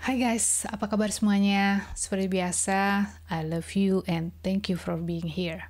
Hai guys, apa kabar semuanya? Seperti biasa, I love you and thank you for being here.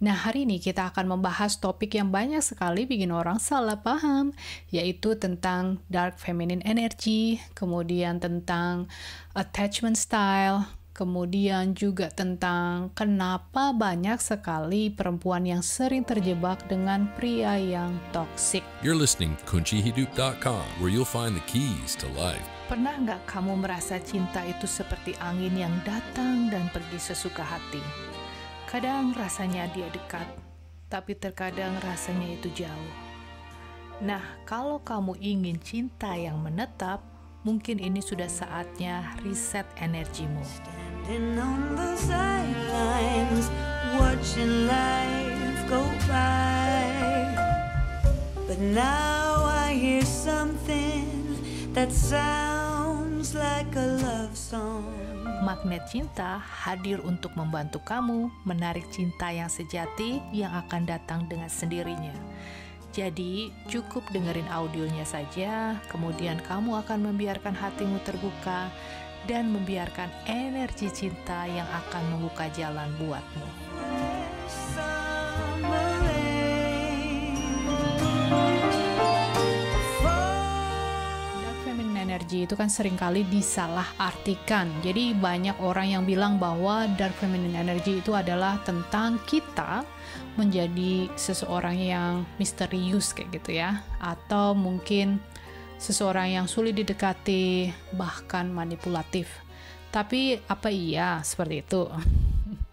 Nah, hari ini kita akan membahas topik yang banyak sekali bikin orang salah paham, yaitu tentang dark feminine energy, kemudian tentang attachment style, kemudian juga tentang kenapa banyak sekali perempuan yang sering terjebak dengan pria yang toksik. You're listening to KunciHidup.com, where you'll find the keys to life. Pernah nggak kamu merasa cinta itu seperti angin yang datang dan pergi sesuka hati? Kadang rasanya dia dekat, tapi terkadang rasanya itu jauh. Nah, kalau kamu ingin cinta yang menetap, mungkin ini sudah saatnya reset energimu. Standing on the sidelines, watching life go by. But now I hear something that sounds like a love song. Magnet Cinta hadir untuk membantu kamu menarik cinta yang sejati yang akan datang dengan sendirinya. Jadi, cukup dengerin audionya saja, kemudian kamu akan membiarkan hatimu terbuka dan membiarkan energi cinta yang akan membuka jalan buatmu. Summer rain. Dark feminine energy itu kan seringkali disalahartikan. Jadi banyak orang yang bilang bahwa dark feminine energy itu adalah tentang kita menjadi seseorang yang misterius kayak gitu ya. Atau mungkin seseorang yang sulit didekati, bahkan manipulatif. Tapi apa iya seperti itu?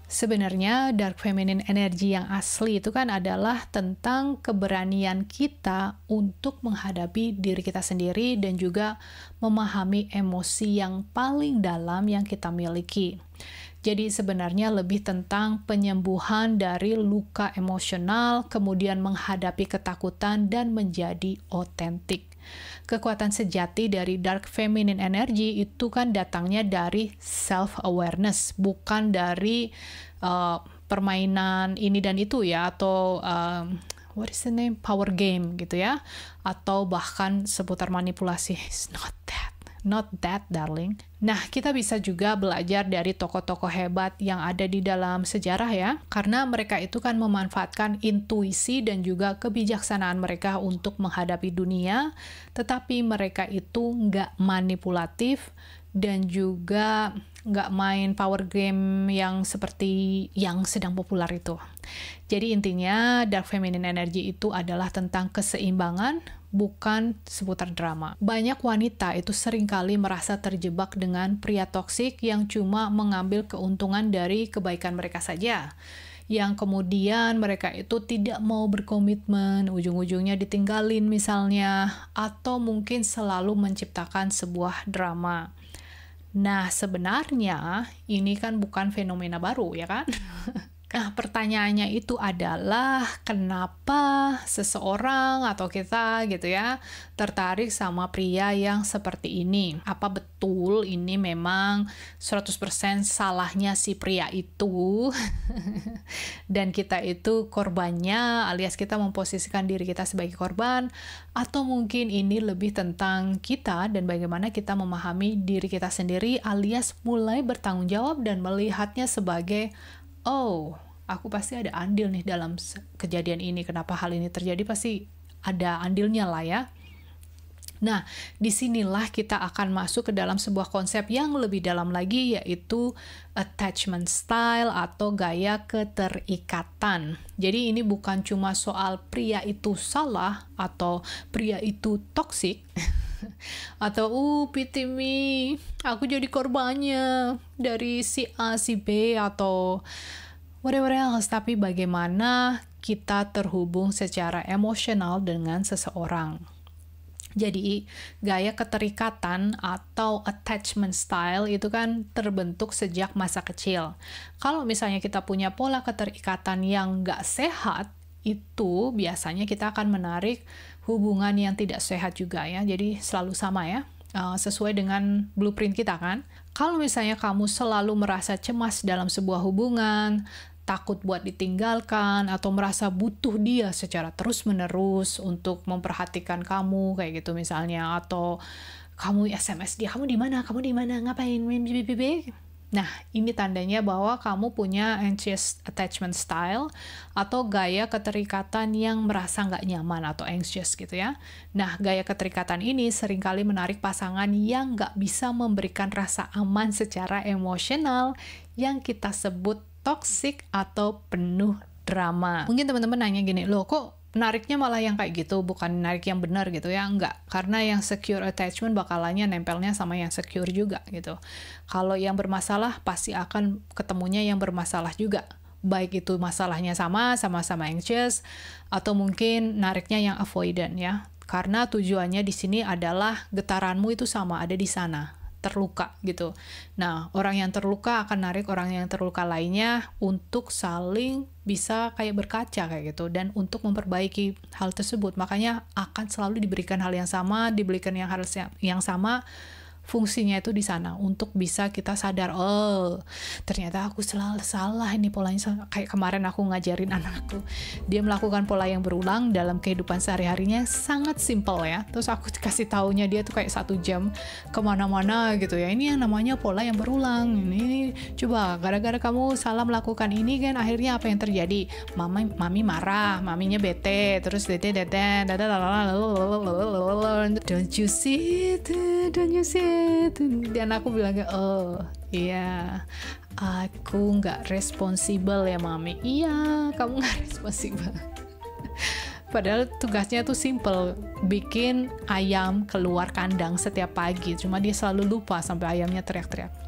Sebenarnya dark feminine energy yang asli itu kan adalah tentang keberanian kita untuk menghadapi diri kita sendiri dan juga memahami emosi yang paling dalam yang kita miliki. Jadi sebenarnya lebih tentang penyembuhan dari luka emosional, kemudian menghadapi ketakutan dan menjadi otentik. Kekuatan sejati dari dark feminine energy itu kan datangnya dari self-awareness, bukan dari permainan ini dan itu ya, atau what is the name? Power game gitu ya, atau bahkan seputar manipulasi. It's not that darling. Nah, kita bisa juga belajar dari tokoh-tokoh hebat yang ada di dalam sejarah ya, karena mereka itu kan memanfaatkan intuisi dan juga kebijaksanaan mereka untuk menghadapi dunia, tetapi mereka itu nggak manipulatif dan juga nggak main power game yang seperti yang sedang populer itu. Jadi intinya dark feminine energy itu adalah tentang keseimbangan, bukan seputar drama. Banyak wanita itu seringkali merasa terjebak dengan pria toksik yang cuma mengambil keuntungan dari kebaikan mereka saja. Yang kemudian mereka itu tidak mau berkomitmen, ujung-ujungnya ditinggalin misalnya, atau mungkin selalu menciptakan sebuah drama. Nah, sebenarnya ini kan bukan fenomena baru, ya kan? Nah, pertanyaannya itu adalah kenapa seseorang atau kita gitu ya tertarik sama pria yang seperti ini? Apa betul ini memang 100% salahnya si pria itu? Dan kita itu korbannya, alias kita memposisikan diri kita sebagai korban, atau mungkin ini lebih tentang kita dan bagaimana kita memahami diri kita sendiri, alias mulai bertanggung jawab dan melihatnya sebagai oh, aku pasti ada andil nih dalam kejadian ini. Kenapa hal ini terjadi? Pasti ada andilnya lah ya. Nah, disinilah kita akan masuk ke dalam sebuah konsep yang lebih dalam lagi, yaitu attachment style atau gaya keterikatan. Jadi ini bukan cuma soal pria itu salah atau pria itu toksik, atau pity me, aku jadi korbannya dari si A, si B, atau whatever else, tapi bagaimana kita terhubung secara emosional dengan seseorang. Jadi, gaya keterikatan atau attachment style itu kan terbentuk sejak masa kecil. Kalau misalnya kita punya pola keterikatan yang nggak sehat, itu biasanya kita akan menarik hubungan yang tidak sehat juga ya. Jadi, selalu sama ya, sesuai dengan blueprint kita kan. Kalau misalnya kamu selalu merasa cemas dalam sebuah hubungan, takut buat ditinggalkan, atau merasa butuh dia secara terus-menerus untuk memperhatikan kamu, kayak gitu misalnya, atau kamu SMS dia, kamu di mana, ngapain, nah ini tandanya bahwa kamu punya anxious attachment style atau gaya keterikatan yang merasa nggak nyaman atau anxious gitu ya. Nah, gaya keterikatan ini seringkali menarik pasangan yang nggak bisa memberikan rasa aman secara emosional yang kita sebut toxic atau penuh drama. Mungkin teman-teman nanya gini, loh kok nariknya malah yang kayak gitu, bukan narik yang benar gitu ya? Enggak, karena yang secure attachment bakalannya nempelnya sama yang secure juga gitu. Kalau yang bermasalah pasti akan ketemunya yang bermasalah juga. Baik itu masalahnya sama-sama anxious, atau mungkin nariknya yang avoidant ya. Karena tujuannya di sini adalah getaranmu itu sama, ada di sana, terluka gitu. Nah, orang yang terluka akan narik orang yang terluka lainnya untuk saling bisa kayak berkaca kayak gitu, dan untuk memperbaiki hal tersebut. Makanya akan selalu diberikan hal yang sama, diberikan hal yang sama. Fungsinya itu di sana untuk bisa kita sadar, oh ternyata aku selalu salah ini polanya. Kayak kemarin aku ngajarin anakku, dia melakukan pola yang berulang dalam kehidupan sehari-harinya, sangat simple ya. Terus aku kasih taunya dia tuh kayak 1 jam kemana-mana gitu ya, ini yang namanya pola yang berulang. Ini coba gara-gara kamu salah melakukan ini kan akhirnya apa yang terjadi, mami marah, maminya bete, terus don't you see it, don't you see it. Dan aku bilangnya, oh iya, aku nggak responsibel ya mami. Iya, kamu nggak responsibel. Padahal tugasnya tuh simple, bikin ayam keluar kandang setiap pagi. Cuma dia selalu lupa sampai ayamnya teriak-teriak.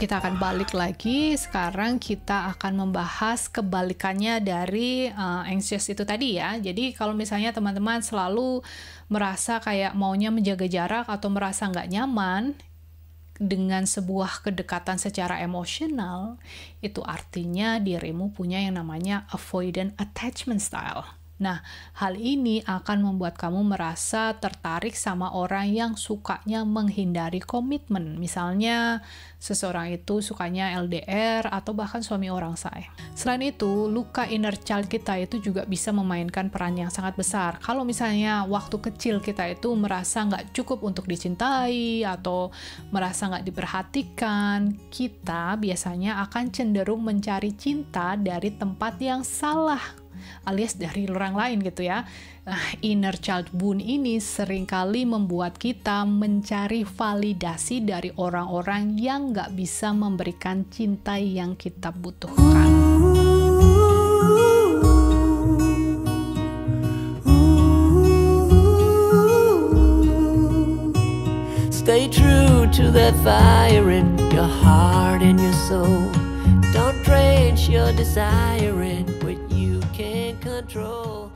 Kita akan balik lagi. Sekarang kita akan membahas kebalikannya dari anxious itu tadi ya. Jadi kalau misalnya teman-teman selalu merasa kayak maunya menjaga jarak atau merasa nggak nyaman dengan sebuah kedekatan secara emosional, itu artinya dirimu punya yang namanya avoidant attachment style. Nah, hal ini akan membuat kamu merasa tertarik sama orang yang sukanya menghindari komitmen. Misalnya, seseorang itu sukanya LDR atau bahkan suami orang say. Selain itu, luka inner child kita itu juga bisa memainkan peran yang sangat besar. Kalau misalnya waktu kecil kita itu merasa nggak cukup untuk dicintai atau merasa nggak diperhatikan, kita biasanya akan cenderung mencari cinta dari tempat yang salah, alias dari orang lain gitu ya. Inner child wound ini seringkali membuat kita mencari validasi dari orang-orang yang nggak bisa memberikan cinta yang kita butuhkan. Stay true to that fire in your heart and your soul. Don't drench your desire in what you can't control.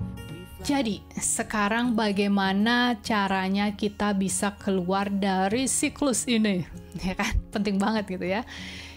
Jadi, sekarang bagaimana caranya kita bisa keluar dari siklus ini? Ya kan? Penting banget gitu ya.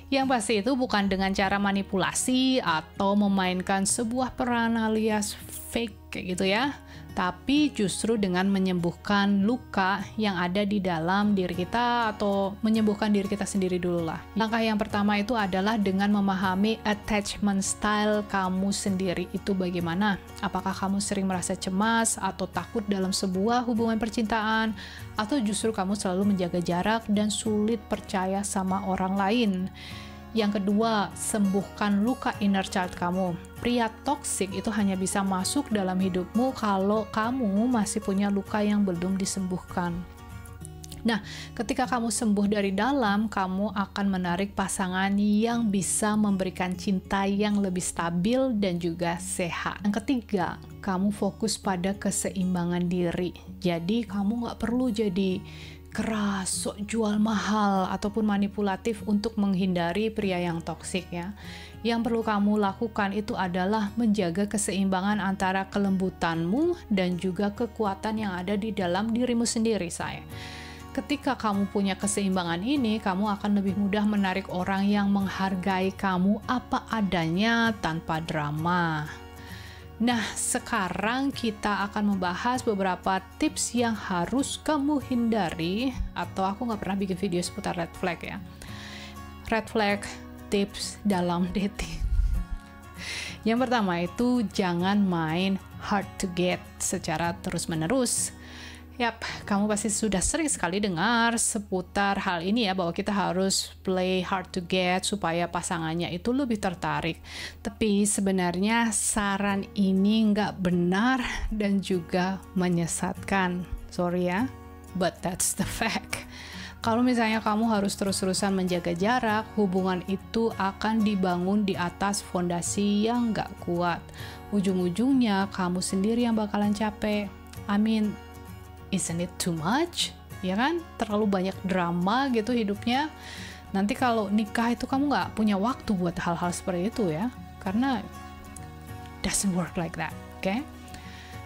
Yang pasti itu bukan dengan cara manipulasi atau memainkan sebuah peran alias fake kayak gitu ya. Tapi justru dengan menyembuhkan luka yang ada di dalam diri kita atau menyembuhkan diri kita sendiri dulu lah. Langkah yang pertama itu adalah dengan memahami attachment style kamu sendiri itu bagaimana. Apakah kamu sering merasa cemas atau takut dalam sebuah hubungan percintaan, atau justru kamu selalu menjaga jarak dan sulit percaya sama orang lain. Yang kedua, sembuhkan luka inner child kamu. Pria toksik itu hanya bisa masuk dalam hidupmu kalau kamu masih punya luka yang belum disembuhkan. Nah, ketika kamu sembuh dari dalam, kamu akan menarik pasangan yang bisa memberikan cinta yang lebih stabil dan juga sehat. Yang ketiga, kamu fokus pada keseimbangan diri. Jadi, kamu nggak perlu jadi keras, sok jual mahal, ataupun manipulatif untuk menghindari pria yang toksik ya. Yang perlu kamu lakukan itu adalah menjaga keseimbangan antara kelembutanmu dan juga kekuatan yang ada di dalam dirimu sendiri, say. Ketika kamu punya keseimbangan ini, kamu akan lebih mudah menarik orang yang menghargai kamu apa adanya tanpa drama. Nah, sekarang kita akan membahas beberapa tips yang harus kamu hindari, atau aku nggak pernah bikin video seputar red flag ya. Red flag tips dalam dating. Yang pertama itu jangan main hard to get secara terus-menerus. Yap, kamu pasti sudah sering sekali dengar seputar hal ini ya, bahwa kita harus play hard to get supaya pasangannya itu lebih tertarik. Tapi sebenarnya saran ini nggak benar dan juga menyesatkan. Sorry ya, but that's the fact. Kalau misalnya kamu harus terus-terusan menjaga jarak, hubungan itu akan dibangun di atas fondasi yang nggak kuat. Ujung-ujungnya kamu sendiri yang bakalan capek. Isn't it too much? Ya kan? Terlalu banyak drama gitu hidupnya. Nanti kalau nikah itu kamu nggak punya waktu buat hal-hal seperti itu ya. Karena doesn't work like that, oke?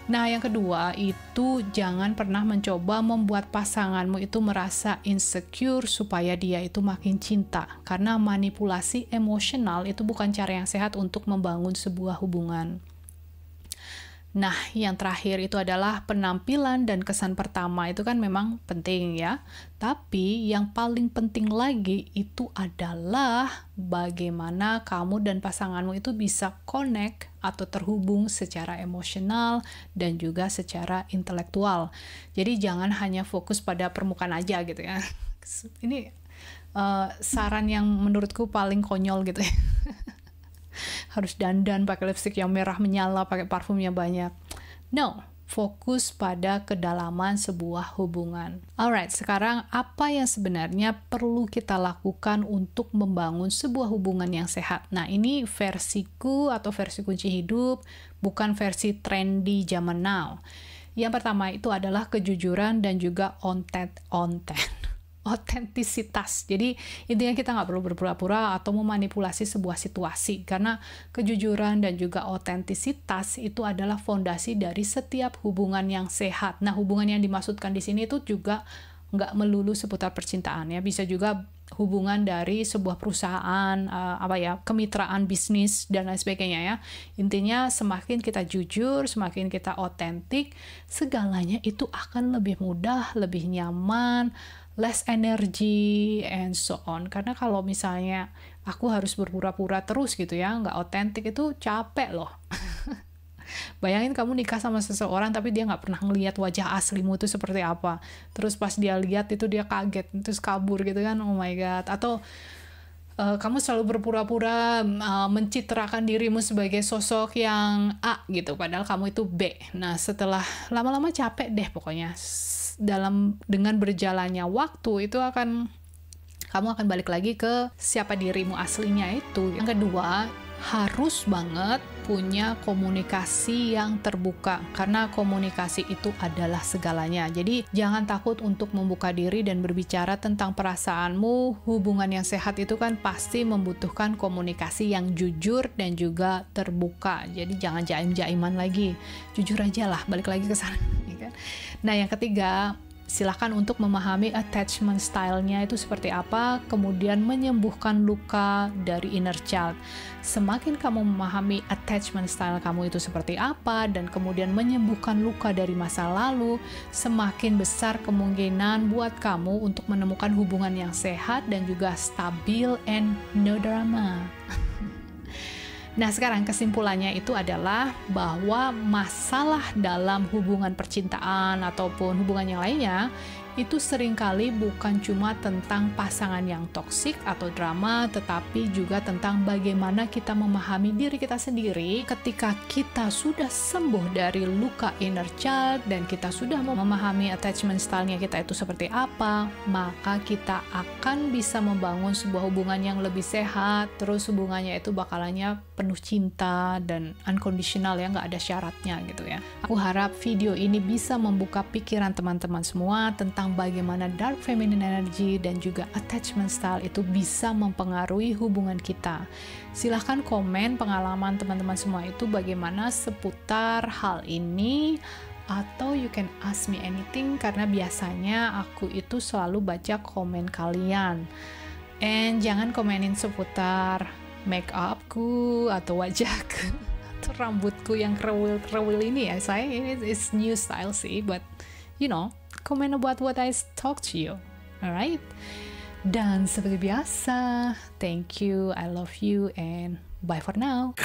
Nah, yang kedua itu jangan pernah mencoba membuat pasanganmu itu merasa insecure supaya dia itu makin cinta. Karena manipulasi emosional itu bukan cara yang sehat untuk membangun sebuah hubungan. Nah, yang terakhir itu adalah penampilan dan kesan pertama itu kan memang penting ya. Tapi yang paling penting lagi itu adalah bagaimana kamu dan pasanganmu itu bisa connect atau terhubung secara emosional dan juga secara intelektual. Jadi jangan hanya fokus pada permukaan aja gitu ya. Ini saran yang menurutku paling konyol gitu ya. Harus dandan pakai lipstik yang merah menyala, pakai parfumnya banyak. No, fokus pada kedalaman sebuah hubungan. Alright, sekarang apa yang sebenarnya perlu kita lakukan untuk membangun sebuah hubungan yang sehat? Nah, ini versiku atau versi kunci hidup, bukan versi trendy zaman now. Yang pertama itu adalah kejujuran dan juga otentisitas. Jadi intinya kita nggak perlu berpura-pura atau memanipulasi sebuah situasi, karena kejujuran dan juga otentisitas itu adalah fondasi dari setiap hubungan yang sehat. Nah, hubungan yang dimaksudkan di sini itu juga nggak melulu seputar percintaan ya, bisa juga hubungan dari sebuah perusahaan, kemitraan bisnis dan lain sebagainya ya. Intinya semakin kita jujur, semakin kita otentik, segalanya itu akan lebih mudah, lebih nyaman, less energy and so on. Karena kalau misalnya aku harus berpura-pura terus gitu ya, nggak otentik, itu capek loh. Bayangin kamu nikah sama seseorang tapi dia nggak pernah ngelihat wajah aslimu itu seperti apa. Terus pas dia lihat itu dia kaget, terus kabur gitu kan, oh my god. Atau kamu selalu berpura-pura mencitrakan dirimu sebagai sosok yang A gitu, padahal kamu itu B. Nah, setelah lama-lama capek deh pokoknya. Dengan berjalannya waktu itu kamu akan balik lagi ke siapa dirimu aslinya itu. Yang kedua, harus banget punya komunikasi yang terbuka, karena komunikasi itu adalah segalanya. Jadi jangan takut untuk membuka diri dan berbicara tentang perasaanmu. Hubungan yang sehat itu kan pasti membutuhkan komunikasi yang jujur dan juga terbuka. Jadi jangan jaim-jaiman lagi, jujur aja lah, balik lagi ke sana. Nah, yang ketiga, silahkan untuk memahami attachment style-nya itu seperti apa, kemudian menyembuhkan luka dari inner child. Semakin kamu memahami attachment style kamu itu seperti apa, dan kemudian menyembuhkan luka dari masa lalu, semakin besar kemungkinan buat kamu untuk menemukan hubungan yang sehat dan juga stabil and no drama. Nah, sekarang kesimpulannya itu adalah bahwa masalah dalam hubungan percintaan ataupun hubungan yang lainnya itu seringkali bukan cuma tentang pasangan yang toksik atau drama, tetapi juga tentang bagaimana kita memahami diri kita sendiri. Ketika kita sudah sembuh dari luka inner child dan kita sudah memahami attachment style-nya kita itu seperti apa, maka kita akan bisa membangun sebuah hubungan yang lebih sehat. Terus hubungannya itu bakalannya penuh cinta dan unconditional ya, nggak ada syaratnya gitu ya. Aku harap video ini bisa membuka pikiran teman-teman semua tentang bagaimana dark feminine energy dan juga attachment style itu bisa mempengaruhi hubungan kita. Silahkan komen pengalaman teman-teman semua itu bagaimana seputar hal ini, atau you can ask me anything, karena biasanya aku itu selalu baca komen kalian. And jangan komenin seputar make upku atau wajahku atau rambutku yang kerewil ini ya. Saya ini is new style sih, but you know, comment about what I talk to you. Alright? Dan seperti biasa, thank you, I love you, and bye for now.